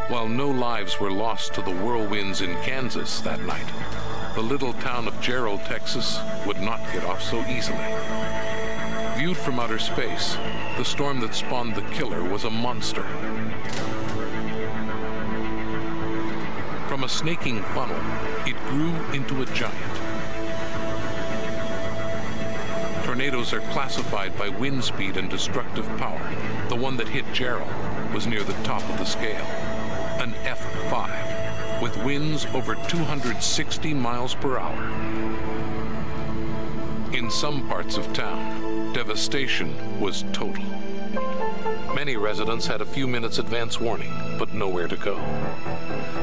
While no lives were lost to the whirlwinds in Kansas that night, the little town of Jarrell, Texas, would not get off so easily. Viewed from outer space, the storm that spawned the killer was a monster. From a snaking funnel, it grew into a giant. Tornadoes are classified by wind speed and destructive power. The one that hit Jarrell was near the top of the scale, an F5, with winds over 260 miles per hour. In some parts of town, devastation was total. Many residents had a few minutes advance warning, but nowhere to go.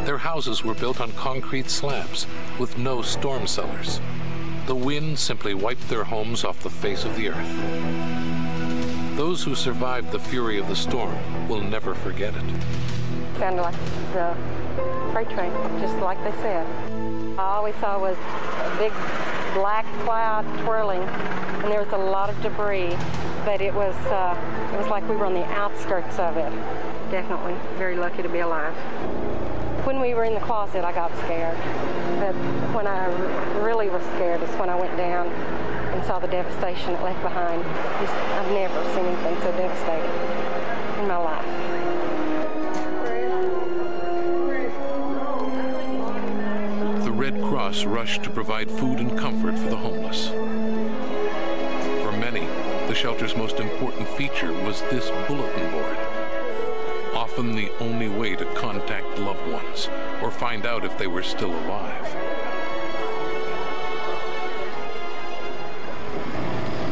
Their houses were built on concrete slabs with no storm cellars. The wind simply wiped their homes off the face of the earth. Those who survived the fury of the storm will never forget it. Sounded like the freight train, just like they said. All we saw was a big black cloud twirling, and there was a lot of debris, but it was like we were on the outskirts of it. Definitely very lucky to be alive. When we were in the closet, I got scared, but when I really was scared is when I went down and saw the devastation it left behind. I've never seen anything so devastating in my life. The Red Cross rushed to provide food and comfort for the homeless. For many, the shelter's most important feature was this bulletin board, often the only way to contact loved ones or find out if they were still alive.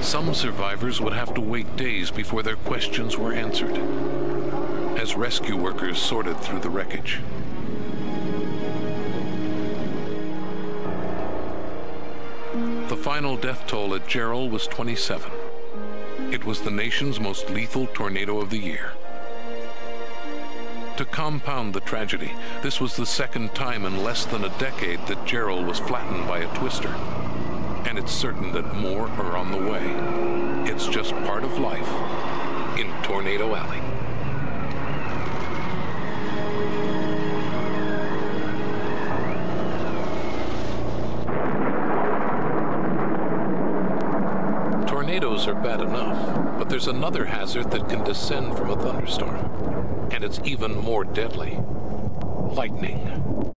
Some survivors would have to wait days before their questions were answered, as rescue workers sorted through the wreckage. The final death toll at Jarrell was 27. It was the nation's most lethal tornado of the year. To compound the tragedy, this was the second time in less than a decade that Jarrell was flattened by a twister. And it's certain that more are on the way. It's just part of life in Tornado Alley. Tornadoes are bad enough, but there's another hazard that can descend from a thunderstorm. And it's even more deadly: lightning.